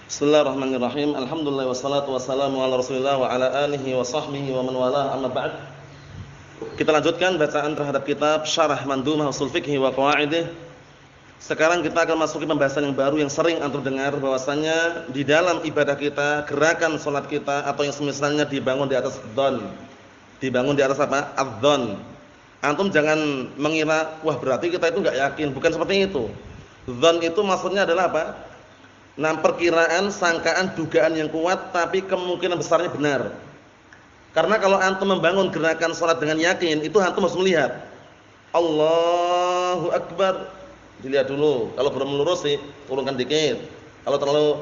Bismillahirrahmanirrahim. Alhamdulillah wassalatu wassalamu ala Rasulillah wa ala alihi wa sahbihi wa man walah, amma ba'd. Kita lanjutkan bacaan terhadap kitab Syarah Mandhumah Ushul Fiqh wa Qawaidih. Sekarang kita akan masuki pembahasan yang baru yang sering antum dengar, bahwasanya di dalam ibadah kita, gerakan salat kita atau yang semisalnya dibangun di atas dzan. Dibangun di atas apa? Adzan. Antum jangan mengira wah berarti kita itu enggak yakin, bukan seperti itu. Dzan itu maksudnya adalah apa? Nah, perkiraan, sangkaan, dugaan yang kuat tapi kemungkinan besarnya benar. Karena kalau antum membangun gerakan salat dengan yakin, itu antum harus melihat Allahu Akbar. Dilihat dulu. Kalau belum lurus sih turunkan dikit. Kalau terlalu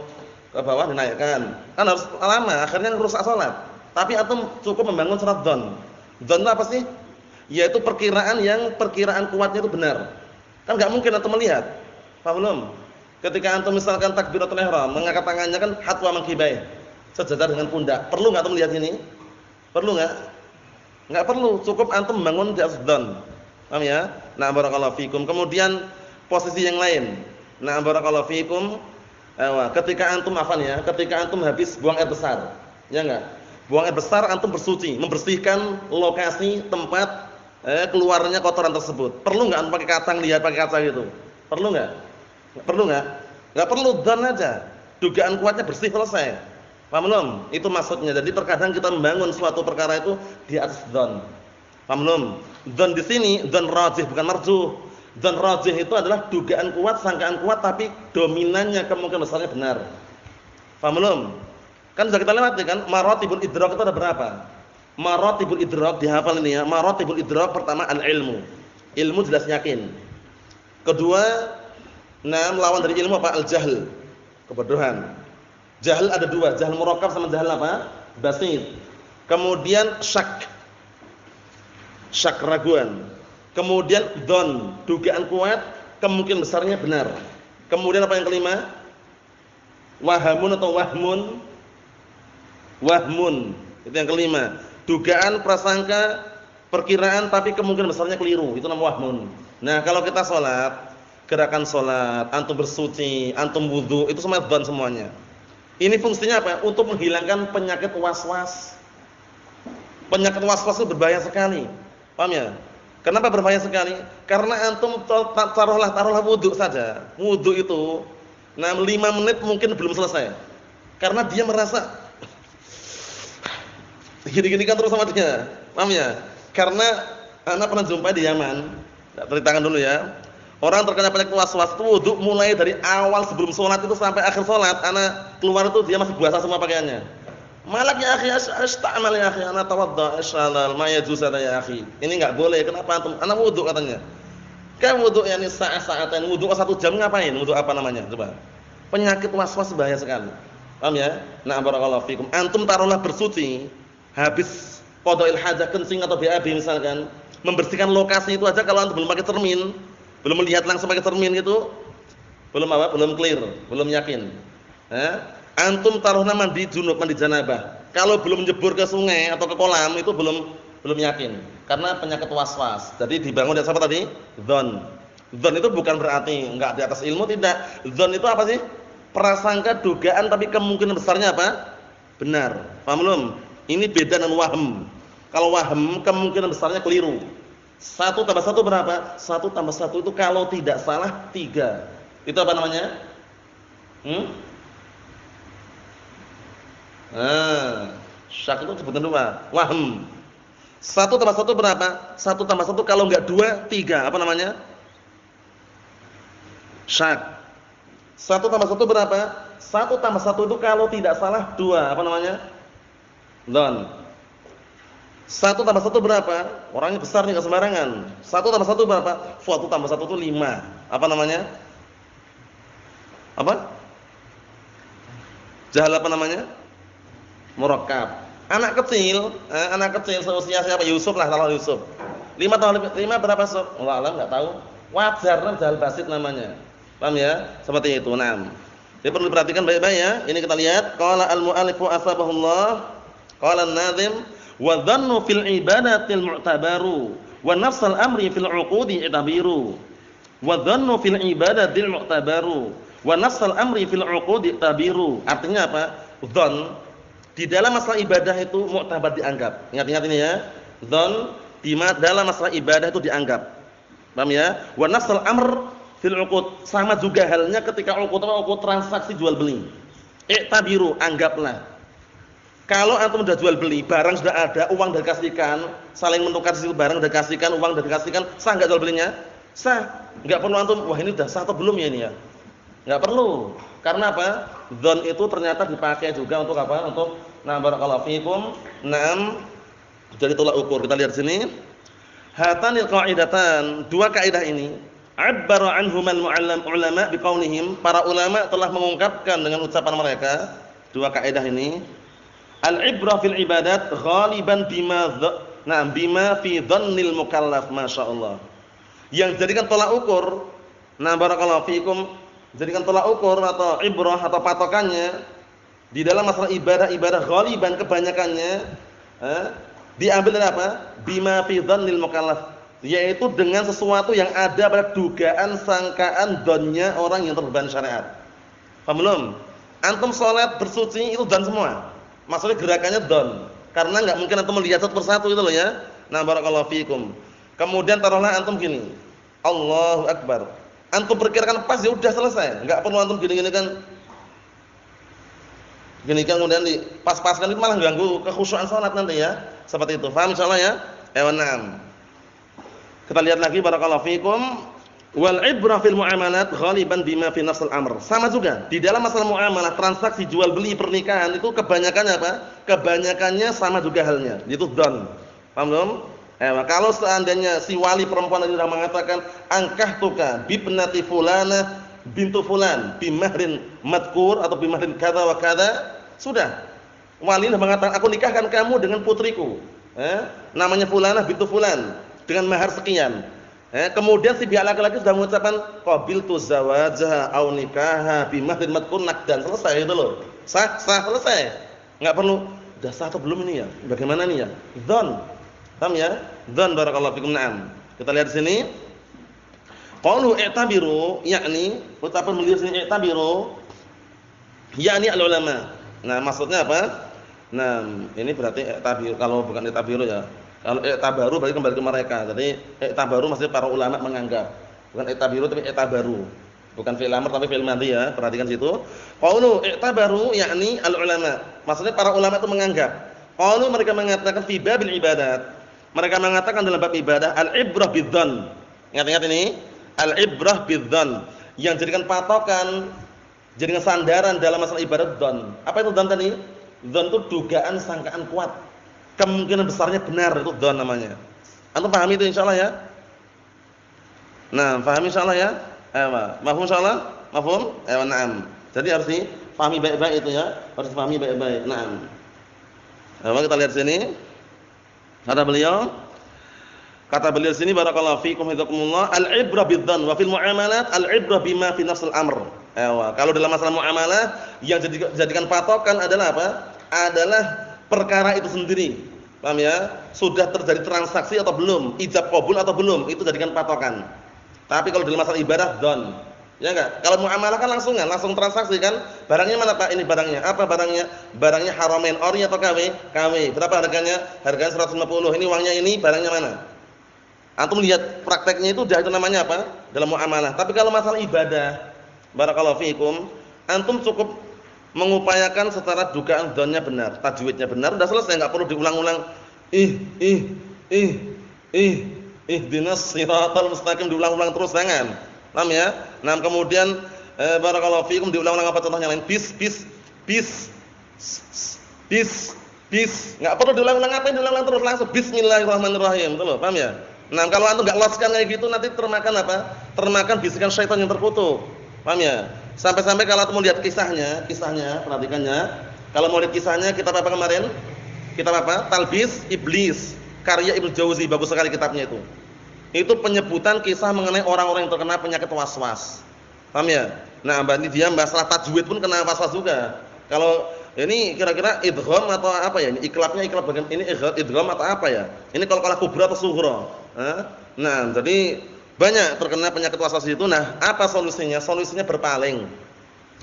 ke bawah dinaikkan. Kan harus lama, akhirnya rusak salat. Tapi antum cukup membangun salat dzan. Dzan itu apa sih? Yaitu perkiraan yang perkiraan kuatnya itu benar. Kan enggak mungkin antum melihat. Paham belum? Ketika antum misalkan takbiratul ihram, mengangkat tangannya kan hatwa mangkibai, sejajar dengan pundak. Perlu enggak antum lihat ini? Perlu enggak? Enggak perlu, cukup antum membangun di atas dzan. Paham ya? Nah, barakallahu fikum. Kemudian posisi yang lain. Nah, barakallahu fikum. Ketika antum ketika antum habis buang air besar. Ya enggak? Buang air besar antum bersuci, membersihkan lokasi tempat keluarnya kotoran tersebut. Perlu enggak antum pakai kacang, lihat pakai kaca gitu? Perlu enggak? Perlu enggak? Enggak perlu, dzan aja. Dugaan kuatnya bersih, selesai. Paham belum? Itu maksudnya. Jadi terkadang kita membangun suatu perkara itu di atas dzan. Paham belum? Dzan di sini dzan rajih bukan marjuh. Dzan rajih itu adalah dugaan kuat, sangkaan kuat tapi dominannya kemungkinan besarnya benar. Paham belum? Kan sudah kita lewati kan, maratibul idrak itu ada berapa? Maratibul idrak dihafal ini ya. Maratibul idrak pertama al-ilmu. Ilmu jelas yakin. Kedua, lawan dari ilmu apa? Al-jahl, kebodohan. Jahl ada dua, jahl murakkab sama jahl apa? Basit. Kemudian syak raguan. Kemudian dzan, dugaan kuat, kemungkinan besarnya benar. Kemudian apa yang kelima? Wahamun atau wahmun. Wahmun, itu yang kelima. Dugaan, prasangka, perkiraan tapi kemungkinan besarnya keliru, itu namanya wahmun. Nah, kalau kita salat, gerakan salat, antum bersuci, antum wudu, itu semua dzan semuanya. Ini fungsinya apa? Untuk menghilangkan penyakit was-was. Penyakit was-was itu berbahaya sekali. Paham ya? Kenapa berbahaya sekali? Karena antum taruhlah wudu saja. Wudu itu 5 menit mungkin belum selesai. Karena dia merasa gini-gini kan terus sama dia. Paham ya? Karena anak pernah jumpa di Yaman. Ceritakan dulu ya. Orang terkena penyakit was-was itu wudu mulai dari awal sebelum sholat itu sampai akhir sholat, anak keluar itu dia masih basah semua pakaiannya. Malak ya akhi, asta'mal ya akhi, ana tawadda, insyaallah ma yajuz ya akhi. Ini enggak boleh. Kenapa antum? Anak wudu katanya. Kan wudu yani saat-saatan wudu 1 jam ngapain? Wudu apa namanya? Coba. Penyakit was-was bahaya sekali. Paham ya? Nah, barakallahu fikum. Antum taruhlah bersuci, habis qada'il hajah kencing atau BAB misalkan, membersihkan lokasi itu aja kalau antum belum pakai cermin, belum melihat langsung pakai cermin gitu, belum apa? Belum clear, belum yakin. Antum taruhna mandi junub, mandi janabah. Kalau belum jebur ke sungai atau ke kolam itu belum yakin. Karena penyakit was-was. Jadi dibangun dari apa tadi? Dzan. Dzan itu bukan berarti enggak di atas ilmu, tidak. Dzan itu apa sih? Prasangka, dugaan tapi kemungkinan besarnya apa? Benar. Paham belum? Ini beda dengan wahm. Kalau wahm kemungkinan besarnya keliru. 1 tambah 1 berapa? 1 tambah 1 itu kalau tidak salah 3. Itu apa namanya? Syak itu sebutan 2. Wahm. 1 tambah 1 berapa? 1 tambah 1 kalau enggak 2, 3. Apa namanya? Syak. 1 tambah 1 berapa? 1 tambah 1 itu kalau tidak salah 2. Apa namanya? Dzan. 1 tambah 1 berapa? Orangnya besar nih, enggak sembarangan. 1 tambah 1 berapa? 1 tambah 1 itu 5. Apa namanya? Apa? Jahl apa namanya? Murakkab. Anak kecil seusia siapa? Yusuf lah, kalau Yusuf. 5 tambah 5 berapa, Sob? Allah alam enggak tahu. Wajar lah, jahl basit namanya. Paham ya? Seperti itu. Nah, jadi perlu diperhatikan baik-baik ya. Ini kita lihat qala al-mu'allifu asbahullah, qala an-nazim wa dhannu fil ibadatil mu'tabaru wa nafsal amri fil 'uqudi i'tabiru wa dhannu fil ibadatil mu'tabaru Wa nafsal amri fil 'uqudi tabiru. Artinya apa? Dzan di dalam masalah ibadah itu mu'tabar dianggap. Ingat-ingat ini ya. Dzan dalam masalah ibadah itu dianggap. Paham ya? Wa nafsal amr fil 'uqud. Sama juga halnya ketika 'uqud transaksi jual beli. I'tabiru, anggaplah. Kalau antum sudah jual beli, barang sudah ada, uang sudah dikasihkan, saling menukar hasil barang sudah dikasihkan, uang sudah dikasihkan, sah enggak jual belinya? Sah. Enggak perlu antum, wah ini sudah sah atau belum ya ini ya? Enggak perlu. Karena apa? Dzan itu ternyata dipakai juga untuk apa? Untuk barakallahu fikum. Jadi tolak ukur. Kita lihat sini. Hatanil qaidatan, dua kaidah ini, abbara anhumal ulama biqaulihim, para ulama telah mengungkapkan dengan ucapan mereka dua kaidah ini. Al-ibrah fil ibadat ghaliban bima fi dhannil mukallaf, masyaallah. Yang jadikan tolak ukur, barakallahu fikum, jadikan tolak ukur atau ibrah atau patokannya di dalam masalah ibadah ghaliban kebanyakannya diambil dari apa? Bima fi dhannil mukallaf, yaitu dengan sesuatu yang ada pada dugaan sangkaan dzannya orang yang terbeban syariat. Paham belum? Antum salat bersuci itu dzan semua. Maksudnya gerakannya dzan. Karena enggak mungkin antum melihat satu persatu itu loh ya. Barakallahu fikum. Kemudian taruhlah antum gini. Allahu akbar. Antum perkirakan pas ya udah selesai. Enggak perlu antum gini-gini kan. Gini kan kemudian pas-paskan itu malah ganggu kekhusyuan salat nanti ya. Seperti itu. Paham insyaallah ya? Na'am. Kita lihat lagi barakallahu fikum. Wal ibrah fil muamalat ghaliban bima fi nafsil amr. Sama juga di dalam masalah muamalah, transaksi jual beli pernikahan itu kebanyakannya apa? Kebanyakannya sama juga halnya, yaitu dzan. Paham belum? Kalau seandainya si wali perempuan itu sudah mengatakan ankahtuka bibnati fulana bintu fulan bimahrin madkur atau bimahrin kadza wa kadza, sudah. Wali sudah mengatakan aku nikahkan kamu dengan putriku. Namanya fulana bintu fulan dengan mahar sekian. Kemudian si pihak laki-laki sudah mengucapkan qabiltu zawajaha aw nikaha bimahrin madkur nakdan, selesai itu loh. Sah selesai. Enggak perlu sudah sah atau belum ini ya? Bagaimana nih ya? Dzan. Paham ya? Dzan barakallahu fikum. Na'am. Kita lihat di sini. Qaulu i'tabiru, yakni ucapan beliau sini i'tabiru, yakni al-ulama. Nah, maksudnya apa? Nah, ini berarti i'tabiru, kalau bukan i'tabiru ya. Kalau i'tabaru berarti kembali ke mereka. Jadi i'tabaru maksudnya para ulama menganggap. Bukan i'tabiru tapi i'tabaru. Bukan fi'il amr tapi fi'il madhi ya. Perhatikan situ. Qaulu i'tabaru yakni al-ulama. Maksudnya para ulama itu menganggap. Qaulu mereka mengatakan fi babil ibadat. Mereka mengatakan dalam bab ibadah al-ibrah bidzan. Ingat-ingat ini, al-ibrah bidzan. Yang jadikan patokan, jadikan sandaran dalam masalah ibadah dzan. Apa itu dzan tadi? Dzan itu dugaan sangkaan kuat. Kemungkinan besarnya benar, itu dzan namanya. Antum pahami itu insyaallah ya? Nah, pahami insyaallah ya? Mafhum insyaallah? Mafhum? Na'am. Jadi harus dipahami baik-baik itu ya. Harus dipahami baik-baik. Na'am. Kita lihat sini. Kata beliau sini barakallahu fikum hidakumullah, al-ibrah bidzan wa fil muamalat al-ibrah bima fi nafsil amr. Kalau dalam masalah muamalah yang jadikan patokan adalah apa? Adalah perkara itu sendiri. Paham ya? Sudah terjadi transaksi atau belum? Ijab qabul atau belum? Itu jadikan patokan. Tapi kalau dalam masalah ibadah dzan. Ya enggak? Kalau muamalah kan langsung transaksi kan? Barangnya mana Pak? Ini barangnya. Apa barangnya? Barangnya Haramain ori atau KW? KW. Berapa harganya? Harganya 150. Ini uangnya ini, barangnya mana? Antum lihat prakteknya itu namanya apa? Dalam muamalah. Tapi kalau masalah ibadah, barakallahu fiikum, antum cukup mengupayakan secara dugaan dzannya benar, tajwidnya benar, sudah selesai, enggak perlu diulang-ulang. Ihdinas siratal mustaqim diulang-ulang terus, jangan. Paham ya? Nah, kemudian barakallahu fiikum diulang-ulang apa contohnya lain? Bis. Enggak perlu diulang-ulang, apa diulang-ulang terus, langsung bismillahirrahmanirrahim, betul loh, paham ya? Nah, kalau antum enggak loskan kayak gitu nanti termakan apa? Termakan bisikan syaitan yang terkutuk. Paham ya? Sampai-sampai kalau antum lihat kisahnya, perhatikannya. Kalau mau lihat kisahnya, kitab apa kemarin? Kitab apa? Talbis Iblis, karya Ibnu Jauzi, bagus sekali kitabnya itu. Itu penyebutan kisah mengenai orang-orang yang terkena penyakit waswas. Paham ya? Nah, berarti dia masalah tajwid pun kena waswas juga. Kalau ini kira-kira idgham atau apa ya? Ini iklabnya iklab bagian ini idgham atau apa ya? Ini qalqalah kubra atau sughra? Nah, jadi banyak terkena penyakit waswas itu. Nah, apa solusinya? Solusinya berpaling.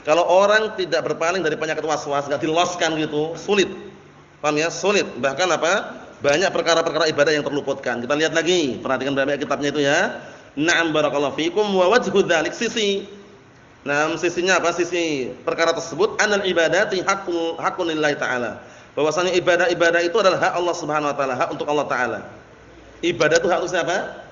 Kalau orang tidak berpaling dari penyakit waswas, enggak diloskan gitu, sulit. Paham ya? Sulit. Bahkan apa? Banyak perkara-perkara ibadah yang terluputkan. Kita lihat lagi, perhatikan baik-baik kitabnya itu ya. Na'am barakallahu fikum wa wajhu dzalik sisi. Nah, sisinya apa? Sisi perkara tersebut anal ibadati haqqun lillahi ta'ala. Bahwasanya ibadah-ibadah itu adalah hak Allah Subhanahu wa taala, hak untuk Allah taala. Ibadah itu hak untuk siapa?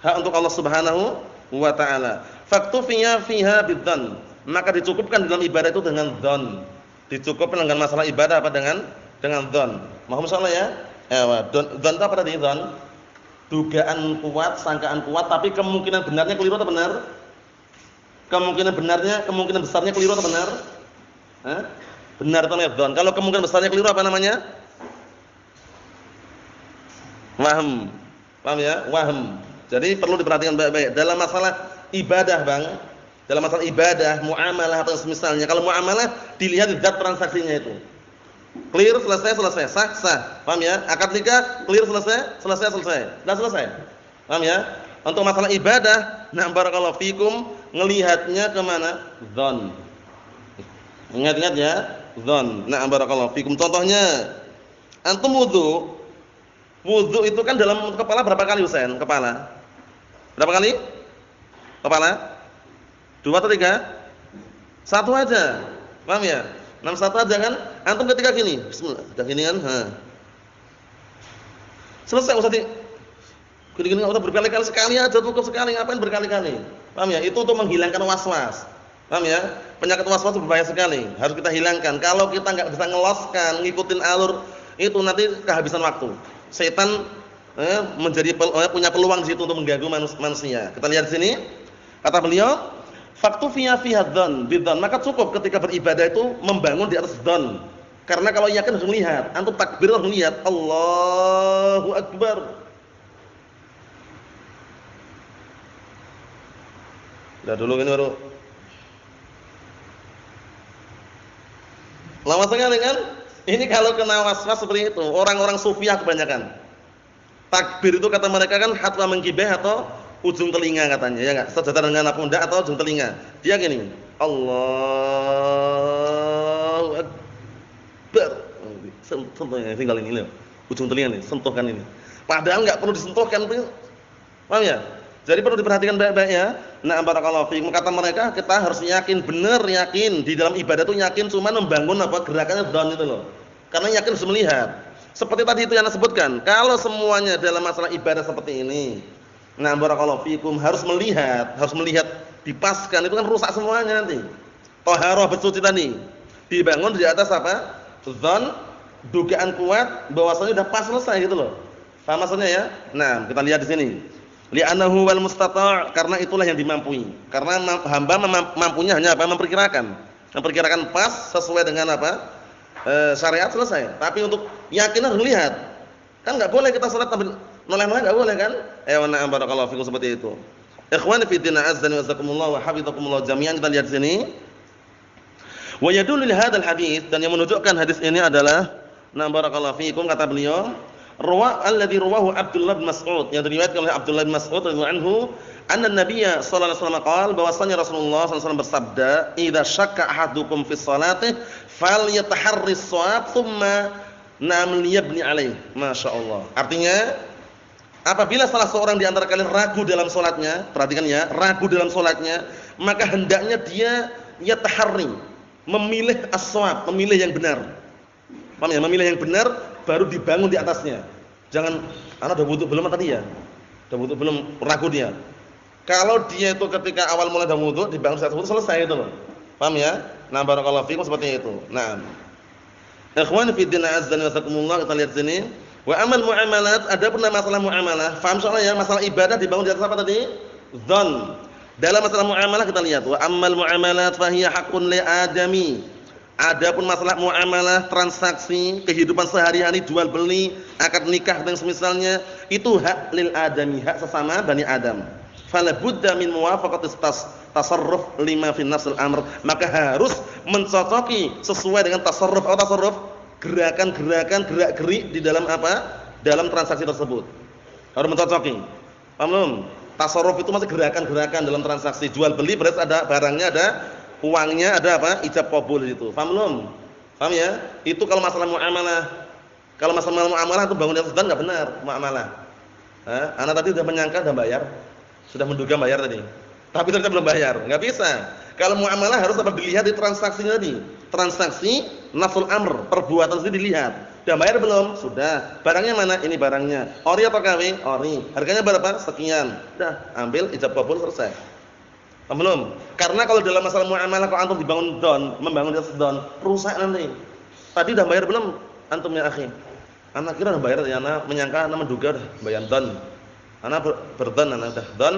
Hak untuk Allah Subhanahu wa taala. Faktufiya fiha bidzan. Maka dicukupkan dalam ibadah itu dengan dzan. Dicukupkan dengan masalah ibadah apa dengan dzan. Mohon insyaallah ya. Dzan itu apa tadi dzan? Dugaan kuat, sangkaan kuat tapi kemungkinan benarnya keliru atau benar? Kemungkinan besarnya keliru atau benar? Benar atau enggak dzan? Kalau kemungkinan besarnya keliru apa namanya? Waham. Paham ya? Waham. Jadi perlu diperhatikan baik-baik dalam masalah ibadah, Bang. Dalam masalah ibadah, muamalah atau semisalnya. Kalau muamalah dilihat zat transaksinya itu. Clear, selesai, sah. Paham ya? Akad nikah clear, selesai. Sudah selesai. Paham ya? Untuk masalah ibadah, nah barakallahu fikum, ngelihatnya ke mana? Dzan. Ingat-ingat ya, dzan. Nah barakallahu fikum. Contohnya antum wudu. Wudu itu kan dalam kepala berapa kali Husain? Kepala. Berapa kali? Kepala? 2 atau 3? 1 aja. Paham ya? 1 aja kan? Antum ketika gini, bismillah, udah gini kan? Selesai usah gini-gini enggak usah berkali-kali, sekali aja cukup sekali, ngapain berkali-kali? Paham ya? Itu untuk menghilangkan waswas. Paham ya? Penyakit waswas itu berbahaya sekali, harus kita hilangkan. Kalau kita enggak bisa ngeloskan, ngikutin alur itu nanti kehabisan waktu. Setan punya peluang di situ untuk mengganggu manusia. Kita lihat di sini. Kata beliau, faktufiya fiha dzan bidzan, maka cukup ketika beribadah itu membangun di atas dzan. Karena kalau yakin harus melihat, antum takbir harus melihat Allahu akbar. Udah dulu ini baru. Lama sekali kan? Ini kalau kena waswas seperti itu, orang-orang sufiah kebanyakan. Takbir itu kata mereka kan hatwa mengkibeh atau ujung telinga katanya, ya enggak? Sejajar dengan pundak atau ujung telinga. Dia gini, Allahu akbar. Sentuhnya tinggal ini loh. Ujung telinga nih, sentuhkan ini. Padahal enggak perlu disentuhkan itu. Paham ya? Jadi perlu diperhatikan baik-baik ya. Nah, barakallahu fiikum. Kata mereka, kita harus yakin, benar yakin di dalam ibadah itu yakin cuma membangun apa gerakannya dzan itu loh. Karena yakin harus melihat. Seperti tadi itu yang saya sebutkan, kalau semuanya dalam masalah ibadah seperti ini, nah barakallahu fiikum, harus melihat dipaskan, itu kan rusak semuanya nanti. Thaharah bersuci tadi dibangun di atas apa? Dzan, dugaan kuat bahwasanya sudah pas selesai gitu loh. Paham maksudnya ya? Nah, kita lihat di sini. Li'annahu wal mustata', karena itulah yang dimampui. Karena hamba mampunya hanya apa? Memperkirakan pas sesuai dengan apa? Syariat selesai. Tapi untuk yakin harus lihat. Kan enggak boleh kita salat sambil noleh-noleh, enggak boleh kan? Na'am barakallahu fikum, seperti itu. Ikhwani fi din, azzani wa jazakumullah wa hafizakumullah jami'an. Kita lihat sini. Wa yadullu li hadzal hadits, dan yang menunjukkan hadis ini adalah na'am barakallahu fikum, kata beliau, alladzi rawahu Abdullah bin Mas'ud, yang diriwayatkan oleh Abdullah bin Mas'ud radhiyallahu anhu, anna Nabiyya sallallahu alaihi wasallam qaal, bahwasanya Rasulullah sallallahu alaihi wasallam bersabda, "Idza syakka ahadukum fi sholatihi falyataharris shawab tsumma nam liyabni alaih." Masyaallah. Artinya, apabila salah seorang di antara kalian ragu dalam salatnya, perhatikan ya, ragu dalam salatnya, maka hendaknya dia yataharri, memilih as-shawab, memilih yang benar. Paham ya? Memilih yang benar baru dibangun di atasnya. Jangan, ana udah wudu belum tadi ya? Udah wudu belum, ragu dia. Kalau dia itu ketika awal mulai udah wudu, dibangun satu wudu, selesai itu loh. Paham ya? Nah, barakallahu fikum, seperti itu. Nah, ikhwan fi din, azzani wa jazakumullah, kita lihat sini. Wa amal muamalat, ada pun masalah muamalah. Paham soalnya ya, masalah ibadah dibangun di atas apa tadi? Dzan. Dalam masalah muamalah kita lihat, wa amal muamalat fa hiya haqqun li adami. Adapun masalah muamalah, transaksi, kehidupan sehari-hari, jual beli, akad nikah dan semisalnya, itu hak lil adami, hak sesama Bani Adam. Fala budda min muwafaqatis tasarruf lima fi nafsil amr, maka harus mencocoki sesuai dengan tasarruf atau tasarruf, gerakan-gerakan, gerak-gerik di dalam apa? Dalam transaksi tersebut. Harus mencocoki. Paham belum? Tasarruf itu masih gerakan-gerakan dalam transaksi jual beli, berarti ada barangnya, ada uangnya ada apa? Ijab qabul itu. Paham belum? Paham ya? Itu kalau masalah muamalah. Kalau masalah muamalah itu bangun di atas dzan enggak benar muamalah. Ana tadi sudah menyangka sudah bayar. Sudah menduga bayar tadi. Tapi ternyata belum bayar. Enggak bisa. Kalau muamalah harus apa? Dilihat di transaksinya tadi. Transaksi nafsul amr, perbuatan itu dilihat. Sudah bayar belum? Sudah. Barangnya mana? Ini barangnya. Ori atau KW? Ori. Harganya berapa? Sekian. Sudah, ambil ijab qabul selesai. Paham belum? Karena kalau dalam masalah muamalah kalau antum dibangun don, membangun di atas don, rusak nanti. Tadi sudah bayar belum antum ya akhi? Anak kira sudah bayar, ya anak menyangka, anak menduga sudah bayar don. Anak berdon, anak sudah don,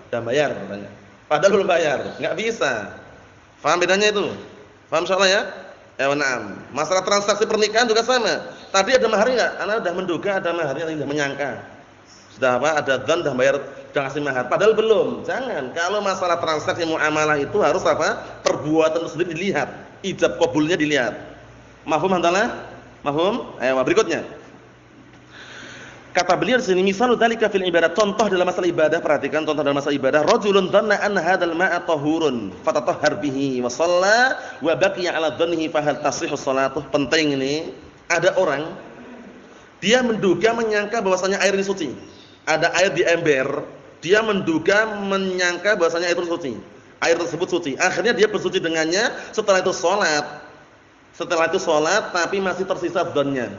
sudah bayar katanya. Padahal belum bayar. Enggak bisa. Paham bedanya itu? Paham insyaallah ya? Na'am. Masalah transaksi pernikahan juga sama. Tadi ada mahar enggak? Anak sudah menduga ada maharnya, sudah menyangka. Sudah apa? Ada dzan, sudah bayar, sudah kasih mahar. Padahal belum. Jangan. Kalau masalah transaksi muamalah itu harus apa? Perbuatan itu sendiri dilihat. Ijab qabulnya dilihat. Mafhum hantalah? Mafhum? Ayo berikutnya. Kata beliau di sini, misalu dzalika fil ibadah, contoh dalam masalah ibadah, perhatikan contoh dalam masalah ibadah, rajulun dhanna anna hadzal ma'a tahurun fatatahhar bihi wa shalla wa baqiya 'ala dhannihi fa hal tasihhu shalatuh. Penting ini, ada orang dia menduga menyangka bahwasanya air ini suci. Ada air di ember, dia menduga menyangka bahwasanya air itu suci. Air tersebut suci. Akhirnya dia bersuci dengannya, setelah itu salat. Setelah itu salat tapi masih tersisa dhannya.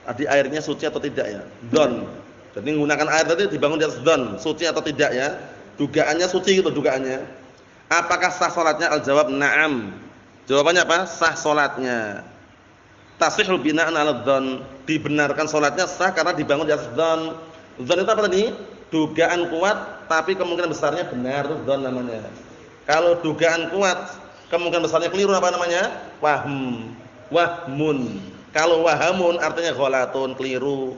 Adi airnya suci atau tidak ya? Don. Jadi menggunakan air tadi dibangun di atas don, suci atau tidak ya? Dugaannya suci gitu dugaannya. Apakah sah salatnya? Al-jawab na'am. Jawabannya apa? Sah salatnya. Tasihhu bina'an 'ala dzan. Dibenarkan salatnya sah karena dibangun di atas don. Dzan itu apa tadi? Dugaan kuat tapi kemungkinan besarnya benar, itu dzan namanya. Kalau dugaan kuat, kemungkinan besarnya keliru apa namanya? Wahm. Wahmun. Kalau wahamun artinya ghalatun, keliru.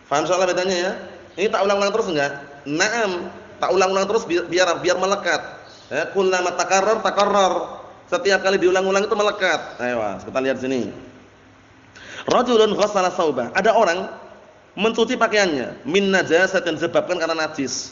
Faham soal bedanya ya? Ini tak ulang-ulang terus enggak? Naam, tak ulang-ulang terus biar melekat. Ya, kullama takarrar. Setiap kali diulang-ulang itu melekat. Ayo, kita lihat sini. Rajulun ghassala saubah. Ada orang mencuci pakaiannya min najasatin, disebabkan karena najis.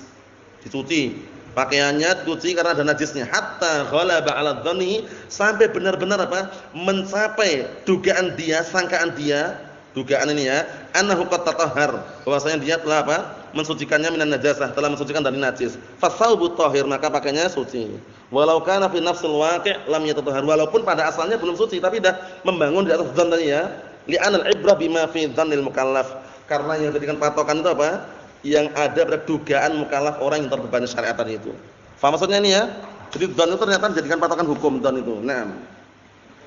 Dicuci pakaiannya, dicuci karena ada najisnya, hatta ghalaba 'ala dhanni, sampai benar-benar apa? Mencapai dugaan dia, sangkaan dia, dugaan ini ya, annahu qad tatahhar, bahwasanya dia telah apa? Mensucikannya minan najasah, telah mensucikan dari najis. Fasaubu tahir, maka pakaiannya suci. Walau kana fi nafsil waqi' lam yatatahhar, walaupun pada asalnya belum suci tapi dah membangun di atas dzan tadi ya. Li'anal ibrah bima fi dzannil mukallaf, karena yang dijadikan patokan itu apa? Yang ada pada dugaan mukallaf orang yang terbebani syariat tadi itu. Faham maksudnya ini ya? Jadi dzan itu ternyata dijadikan patokan hukum dzan itu. Naam.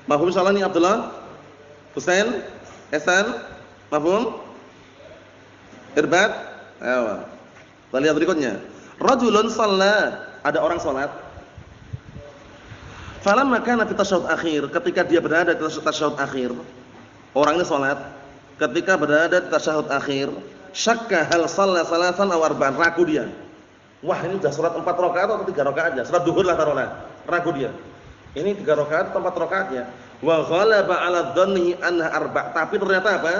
Mafhum insyaallah nih Abdullah? Husain? Ihsan? Mafhum? Irbad? Ayo. Kita lihat berikutnya. Rajulun shalla, ada orang salat. Falamma kana fi tasyahhud akhir, ketika dia berada di tasyahhud akhir. Orang ini salat, ketika berada di tasyahhud akhir, syakka hal shalla salasan aw arba'an, ragu dia. Wah, ini sudah salat 4 rakaat atau 3 rakaat aja? Salat zuhur lah taruhlah. Ragu dia. Ini 3 rakaat atau 4 rakaat ya? Wa ghalaba 'ala dhannihi anha arba'. Tapi ternyata apa?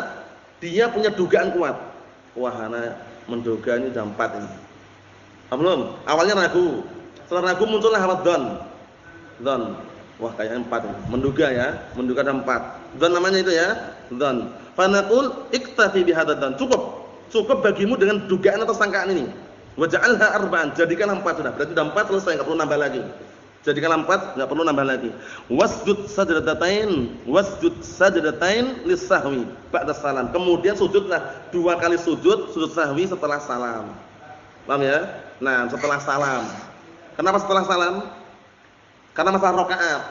Dia punya dugaan kuat. Wah, ana menduga ini sudah 4 ini. Belum? Awalnya ragu. Setelah ragu muncullah apa? Dzan. Wah, kayaknya 4 ini. Menduga ya, menduga ada 4. Dzan namanya itu ya, dzan. Fa naqul iktafi bihadza dzan. Cukup bagimu dengan dugaan atau sangkaan ini. Waja'alha arba'an, jadikanlah 4 sudah. Berarti sudah 4 selesai, enggak perlu nambah lagi. Jadikanlah 4, enggak perlu nambah lagi. Wasjud sajdatain lis-sahwi ba'da salam. Kemudian sujudlah 2 kali sujud sahwi setelah salam. Paham ya? Nah, setelah salam. Kenapa setelah salam? Karena masalah rakaat.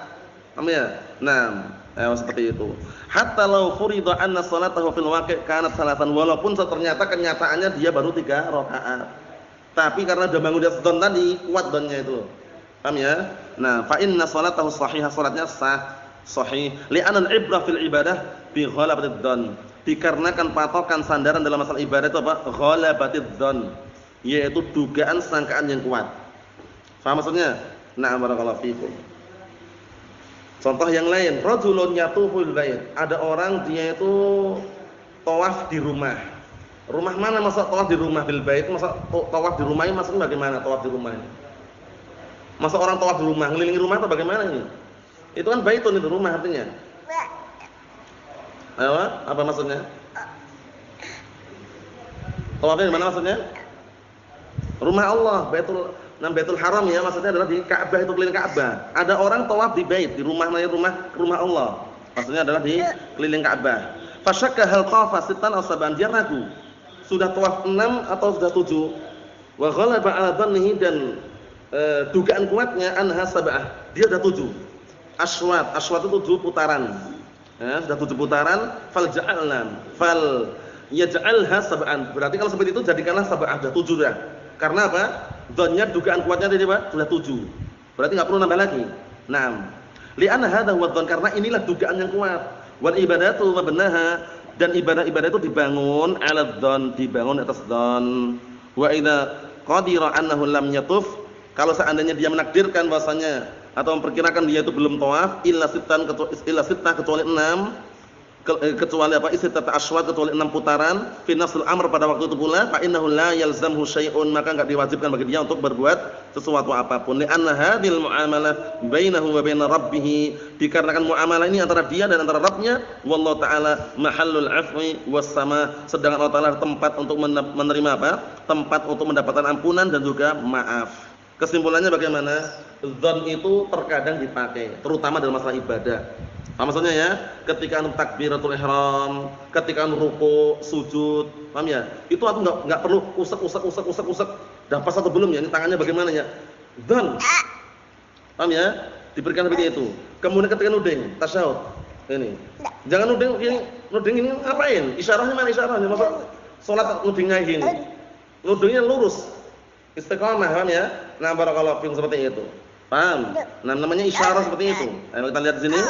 Paham ya? Nah, seperti itu. Hatta law furida anna salatahu fil waqi' kanat salatan, walaupun ternyata kenyataannya dia baru 3 rakaat. Tapi karena dia bangun di atas dzan tadi, kuat dzannya itu. Paham ya? Nah, fa inna salatahu shahihah, salatnya sah, sahih. Li'anna al-ibrah fil ibadah bi ghalabatid dzan. Dikarenakan patokan sandaran dalam masalah ibadah itu apa? Ghalabatid dzan, yaitu dugaan sangkaan yang kuat. Paham maksudnya? Na'am, barakallahu fikum. Contoh yang lain, rajulun yatuful bait. Ada orang dia itu tawaf di rumah. Rumah mana masa tawaf di rumah bil bait? Masa tawaf di rumah ini maksudnya bagaimana tawaf di rumah ini? Masa orang tawaf di rumah, ngelilingi rumah atau bagaimana ini? Itu kan baitun itu rumah artinya. Ayo, apa maksudnya? Tawafnya di mana maksudnya? Rumah Allah, Baitul Haram ya, maksudnya adalah di Ka'bah, itu keliling Ka'bah. Ada orang tawaf di bait, di rumah Allah. Maksudnya adalah di keliling Ka'bah. Fasyakka hal tawafa sittan aw sab'an, dia ragu. Sudah tawaf 6 atau sudah 7? Wa ghalaba 'ala dhannihi, dan dugaan kuatnya anha sab'ah. Dia sudah 7. Aswat itu 7 putaran. Ya, sudah 7 putaran, fal yaj'alha sab'an. Berarti kalau seperti itu jadikanlah sab'ah, sudah 7 dah. Karena apa? Dhannya dugaan kuatnya tadi apa? Sudah 7. Berarti enggak perlu nambah lagi. Naam. Li'anna hadha huwa dhann, karena inilah dugaan yang kuat. Wal ibadatu mabnaha, dan ibadah-ibadah itu dibangun 'ala dhann, dibangun atas dhann. Wa idza qadira annahu lam yatuf, kalau seandainya dia menakdirkan bahwasanya atau memperkirakan dia itu belum tawaf illa sittah, kecuali 6, kecuali apa? Istitata aswad, kecuali 6 putaran fi nafsul amr, pada waktu itu pula fa innahu la yalzamhu syai'un, maka enggak diwajibkan bagi dia untuk berbuat sesuatu apapun. Li anna hadhil muamalah bainahu wa bain rabbih, dikarenakan muamalah ini antara dia dan antara Rabbnya, wallahu taala mahallul afwi was sama, sedangkan Allah taala tempat untuk menerima apa? Tempat untuk mendapatkan ampunan dan juga maaf. Kesimpulannya bagaimana? Dzan itu terkadang dipakai terutama dalam masalah ibadah. Apa maksudnya ya? Ketika anu takbiratul ihram, ketika anu ruku, sujud, paham ya? Itu aku enggak perlu usek. Dah pas atau belum ya? Ini tangannya bagaimana ya? Dzan. Paham ya? Diberikan seperti itu. Kemudian ketika nuding, tasyahud. Ini. Jangan nuding ini ngapain? Isyarahnya mana isyarahnya? Maksud salat nudingnya gini. Nudingnya lurus. Istiqamah, paham ya? Nah, barakallahu fiikum, seperti itu. Paham? Nah, namanya isyarah seperti itu. Ayo kita lihat di sini.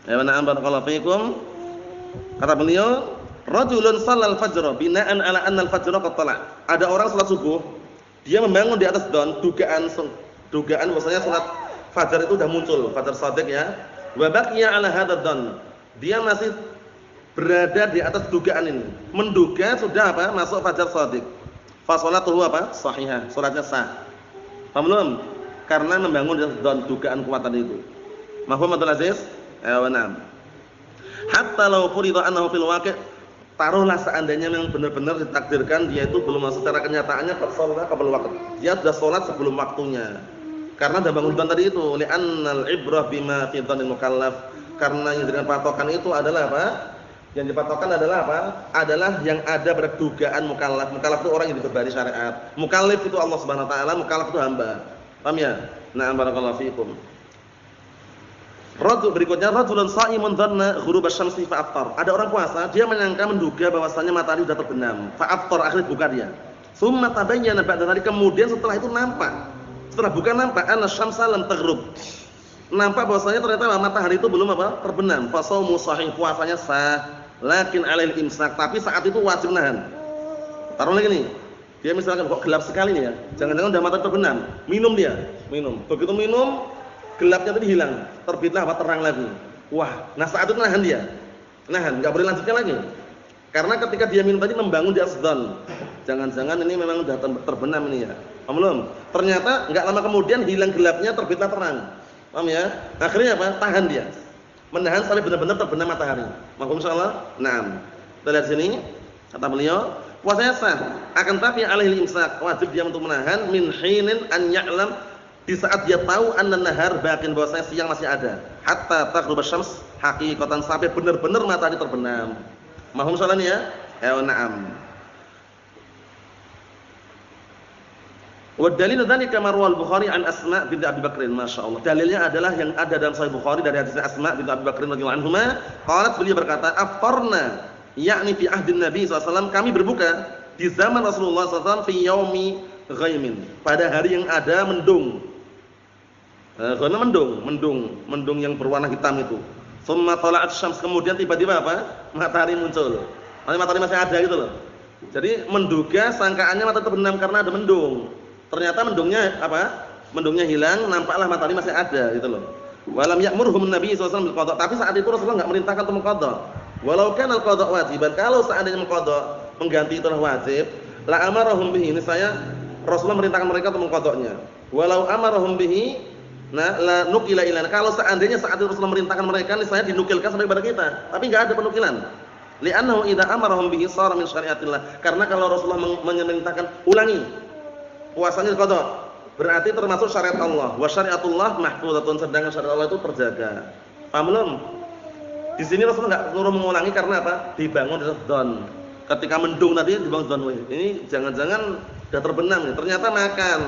Ya, na'am barakallahu fiikum. Kata beliau, rajulun shallal fajr bina'an 'ala anna al-fajr qad tala'. Ada orang salat subuh, dia membangun di atas don, dugaan bahwasanya salat fajar itu sudah muncul, fajar shadiq ya. Wa baqiya 'ala hadzal don. Dia masih berada di atas dugaan ini. Menduga sudah apa? Masuk fajar shadiq. Fa sholatuhu apa? Shahihah, salatnya sah. Paham belum? Karena membangun di atas don, dugaan kuatan itu. Mafhum Abdul Aziz? Na'am. Hatta law furida annahu fil waqi', taruhlah seandainya memang benar-benar ditakdirkan dia itu belum masuk, secara kenyataannya salat qabla waqt. Dia sudah salat sebelum waktunya. Karena sudah bangun dzan tadi itu, li'annal ibrah bima fi dzanil mukallaf. Karena yang dengan patokan itu adalah apa? Yang dipatokan adalah apa? Adalah yang ada pada dugaan mukallaf. Mukallaf itu orang yang dibebani syariat. Mukallaf itu Allah Subhanahu wa taala, mukallaf itu hamba. Paham ya? Na'am barakallahu fiikum. Rajul berikutnya, rajulun sha'imun dhanna ghurub asy-syamsi fa afṭar. Ada orang puasa, dia menyangka, menduga bahwasanya matahari sudah terbenam. Fa afṭar, akhirnya buka dia. Tsumma tabayyana ba'da dzalika, kemudian setelah itu nampak. Setelah buka nampak anna asy-syamsa lam taghrub. Nampak bahwasanya ternyata matahari itu belum apa? Terbenam. Fa shaumu shahih, puasanya sah. Lakin 'alail imsak, tapi saat itu wajib nahan. Taruh lagi nih. Dia misalkan kok gelap sekali nih ya. Jangan-jangan udah matahari terbenam. Minum dia, minum. Begitu minum, gelapnya tadi hilang, terbitlah apa? Terang lagi. Wah, nah saat itu nahan dia. Nahan, enggak boleh lanjutkan lagi. Karena ketika dia minum tadi membangun di atas dzan. Jangan-jangan ini memang sudah terbenam ini ya. Paham belum? Ternyata enggak lama kemudian hilang gelapnya, terbitlah terang. Paham ya? Akhirnya apa? Tahan dia. Menahan sampai benar-benar terbenam matahari. Mafhum insyaallah? Naam. Kita lihat sini, kata beliau, puasanya sah. Akan tapi alaihi imsak, wajib dia untuk menahan min hinin an ya'lam, di saat dia tahu anna nahar baqin, bahwasanya siang masih ada, hatta taghrub asy-syams haqiqatan, sampai benar-benar matahari terbenam. Mahum soalnya ya? Na'am. Wa dalilu dzalika marwal Bukhari an Asma binti Abi Bakr, masyaallah. Dalilnya adalah yang ada dalam Sahih Bukhari dari hadis Asma binti Abi Bakr radhiyallahu anhuma, qalat, beliau berkata, aftarna, yakni fi ahdin Nabi sallallahu alaihi wasallam, kami berbuka di zaman Rasulullah sallallahu alaihi wasallam fi yaumi ghaimin, pada hari yang ada mendung. Karena mendung yang berwarna hitam itu. Tsumma tala'at syams, kemudian tiba-tiba apa? Matahari muncul. Matahari masih ada gitu loh. Jadi menduga sangkaannya matahari terbenam karena ada mendung. Ternyata mendungnya apa? Mendungnya hilang, nampaklah matahari masih ada gitu loh. Walam ya'murhum Nabi sallallahu alaihi wasallam bil qada', tapi saat itu Rasulullah enggak merintahkan untuk mengqada. Walau kana al-qada' wajiban, kalau seandainya mengqada, mengganti itu adalah wajib, la amarahum bihi, ini saya Rasulullah merintahkan mereka untuk mengqada'nya. Walau amarahum bihi la nukila ilana. Kalau seandainya saat itu Rasulullah merintahkan mereka, niscaya dinukilkan sampai kepada kita. Tapi enggak ada penukilan. Li'annahu idza amarahum bihi shara min syariatillah. Karena kalau Rasulullah memerintahkan ulangi puasanya qada, berarti termasuk syariat Allah. Wa syariatullah mahfuzatun, sedangkan syariat Allah itu terjaga. Paham belum? Di sini Rasulullah enggak perlu mengulangi karena apa? Dibangun di dzon. Ketika mendung tadi dibangun dzon. Ini jangan-jangan sudah terbenam ya. Ternyata makan,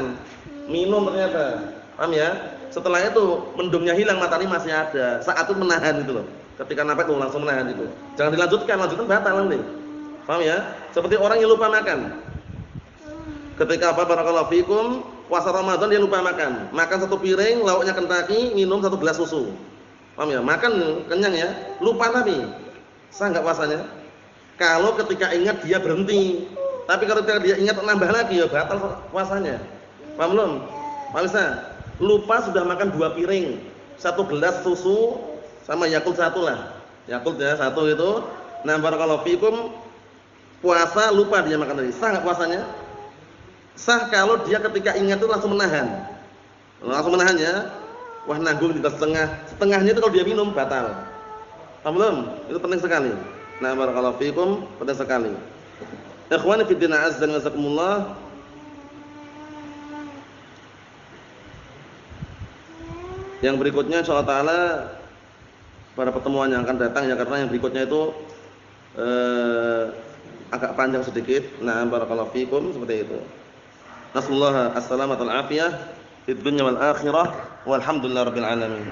minum ternyata. Paham ya? Setelah itu mendungnya hilang, matahari masih ada. Saat itu menahan itu loh. Ketika napak itu langsung menahan itu. Jangan dilanjutkan, lanjutkan batal nanti. Paham ya? Seperti orang yang lupa makan. Ketika apa barakallahu fikum, puasa Ramadan dia lupa makan. Makan satu piring, lauknya kentaki, minum satu gelas susu. Paham ya? Makan kenyang ya, lupa tapi sah enggak puasanya? Kalau ketika ingat dia berhenti. Tapi kalau ketika dia ingat nambah lagi ya batal puasanya. Paham belum? Paham bisa? Lupa sudah makan 2 piring, 1 gelas susu sama Yakult 1 lah. Yakult ya 1 itu. Nah, barakallahu fikum, puasa lupa dia makan tadi. Sah enggak puasanya? Sah kalau dia ketika ingat itu langsung menahan. Langsung menahan ya. Wah, nanggung di setengah. Setengahnya itu kalau dia minum batal. Paham belum? Itu penting sekali. Nah, barakallahu fikum, penting sekali. Ikhwani fi din azza wa jazakumullah. Yang berikutnya insyaallah taala pada pertemuan yang akan datang ya, karena yang berikutnya itu agak panjang sedikit. Nah, barakallahu fikum, seperti itu. Nasallahu as-salamata wal afiyah fid dunya wal akhirah walhamdulillahirabbil alamin.